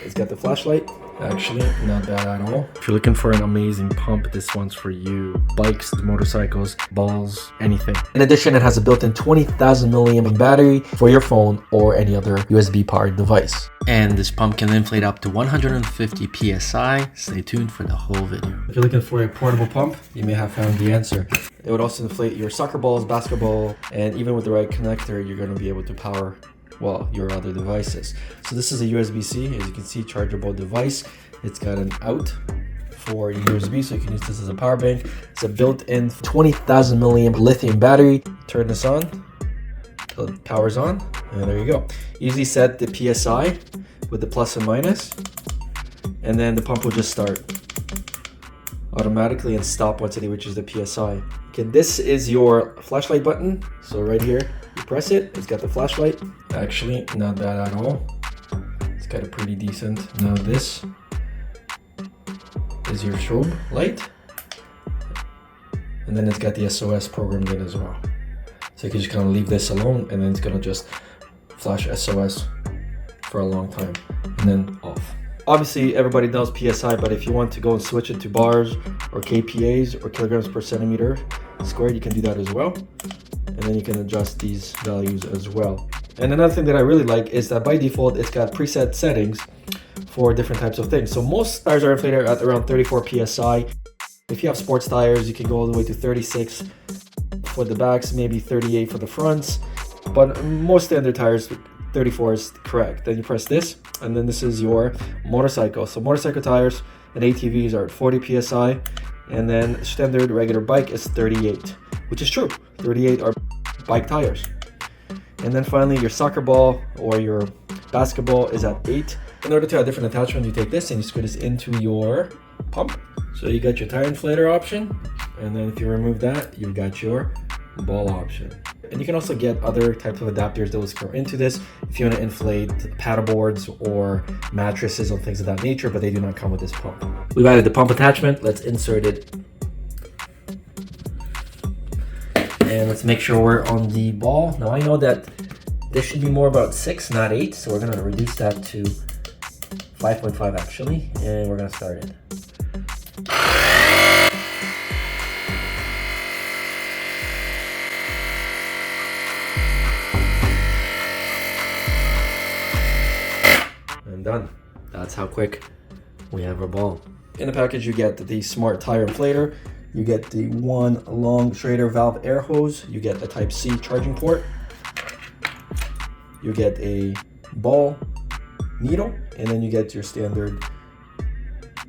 It's got the flashlight. Actually, not bad at all. If you're looking for an amazing pump, this one's for you. Bikes, motorcycles, balls, anything. In addition, it has a built-in 20,000 milliamp battery for your phone or any other USB powered device. And this pump can inflate up to 150 psi. Stay tuned for the whole video. If you're looking for a portable pump, you may have found the answer. It would also inflate your soccer balls, basketball, and even with the right connector, you're going to be able to power your other devices. So this is a USB-C, as you can see, chargeable device. It's got an out for USB, so you can use this as a power bank. It's a built-in 20,000 milliamp lithium battery. Turn this on, so it powers on, and there you go. Easily set the PSI with the plus and minus, and then the pump will just start automatically and stop once it reaches the PSI. Okay, this is your flashlight button. So right here, you press it, it's got the flashlight. Actually, not bad at all. It's got a pretty decent. Now this is your strobe light. And then it's got the SOS programmed in as well. So you can just kind of leave this alone and then it's gonna just flash SOS for a long time and then off. Obviously everybody knows PSI, but if you want to go and switch it to bars or kPAs or kilograms per centimeter squared, you can do that as well. And then you can adjust these values as well. And another thing that I really like is that by default, it's got preset settings for different types of things. So most tires are inflated at around 34 PSI. If you have sports tires, you can go all the way to 36 for the backs, maybe 38 for the fronts. But most standard tires, 34 is correct. Then you press this, and then this is your motorcycle. So motorcycle tires and ATVs are at 40 PSI, and then standard regular bike is 38, which is true. 38 are bike tires. And then finally your soccer ball or your basketball is at 8. In order to add different attachments, you take this and you screw this into your pump. So you got your tire inflator option, and then if you remove that, you've got your ball option. And you can also get other types of adapters that will screw into this if you want to inflate paddle boards or mattresses and things of that nature, but they do not come with this pump. We've added the pump attachment. Let's insert it. And let's make sure we're on the ball. Now I know that this should be more about 6, not 8, so we're going to reduce that to 5.5 actually, and we're going to start it. And done. That's how quick we have our ball. In the package you get the smart tire inflator, you get the one long Schrader valve air hose, you get a Type-C charging port, you get a ball needle, and then you get your standard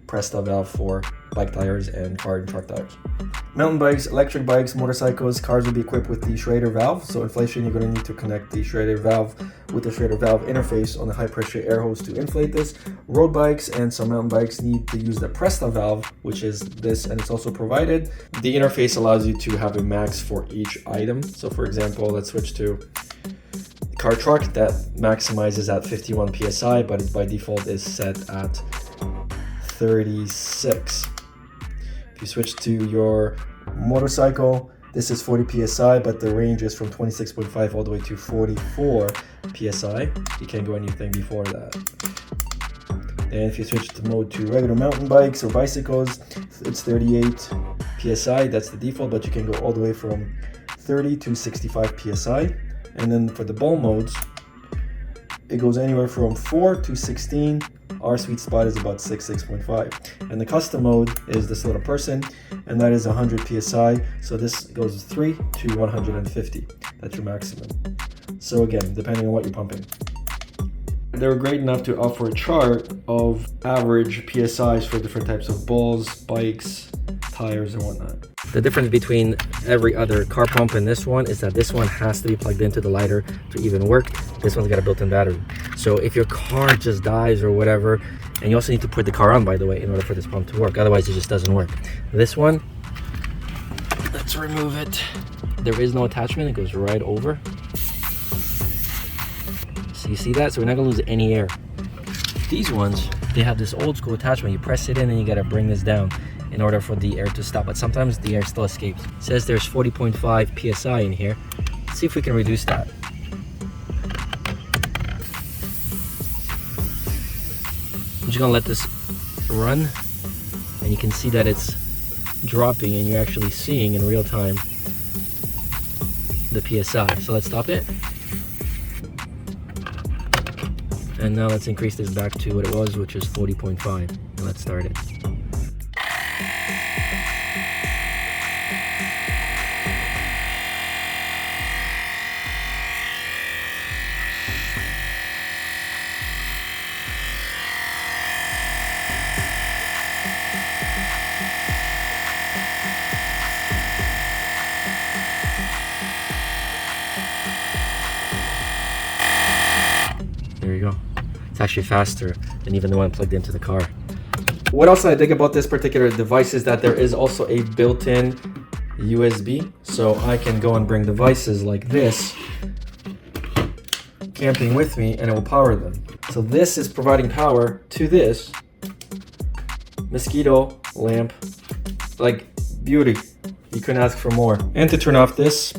press-stop valve for bike tires and car and truck tires. Mountain bikes, electric bikes, motorcycles, cars will be equipped with the Schrader valve. So inflation, you're going to need to connect the Schrader valve with the Schrader valve interface on the high pressure air hose to inflate this. Road bikes and some mountain bikes need to use the press-stop valve, which is this, and it's also provided. The interface allows you to have a max for each item. So for example, let's switch to car truck. That maximizes at 51 PSI, but it by default is set at 36. If you switch to your motorcycle, this is 40 PSI, but the range is from 26.5 all the way to 44 PSI. You can't go anything before that. And if you switch the mode to regular mountain bikes or bicycles, it's 38 PSI, that's the default, but you can go all the way from 30 to 65 PSI. And then for the ball modes, it goes anywhere from 4 to 16. Our sweet spot is about 6.5. And the custom mode is this little person, and that is 100 PSI. So this goes 3 to 150. That's your maximum. So again, depending on what you're pumping. They're great enough to offer a chart of average PSIs for different types of balls, bikes, tires, and whatnot. The difference between every other car pump and this one is that this one has to be plugged into the lighter to even work. This one's got a built-in battery. So if your car just dies or whatever, and you also need to put the car on, by the way, in order for this pump to work. Otherwise, it just doesn't work. This one, let's remove it. There is no attachment. It goes right over. So you see that? So we're not gonna lose any air. These ones, they have this old school attachment. You press it in and you gotta bring this down in order for the air to stop, but sometimes the air still escapes. It says there's 40.5 PSI in here. Let's see if we can reduce that. just gonna let this run, and you can see that it's dropping, and you're actually seeing in real time the PSI. So let's stop it. And now let's increase this back to what it was, which is 40.5. And let's start it. There you go. It's actually faster than even the one plugged into the car. What else I dig about this particular device is that there is also a built-in USB, so I can go and bring devices like this camping with me and it will power them. So this is providing power to this mosquito lamp. Like, beauty. You couldn't ask for more. And to turn off this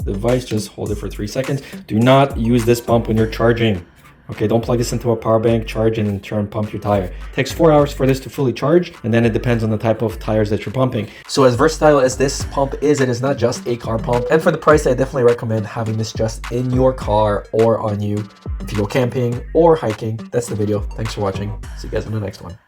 device, just hold it for 3 seconds. Do not use this pump when you're charging. Okay, don't plug this into a power bank, charge it, and try and pump your tire. It takes 4 hours for this to fully charge, and then it depends on the type of tires that you're pumping. So as versatile as this pump is, it is not just a car pump. And for the price, I definitely recommend having this just in your car or on you if you go camping or hiking. That's the video. Thanks for watching. See you guys in the next one.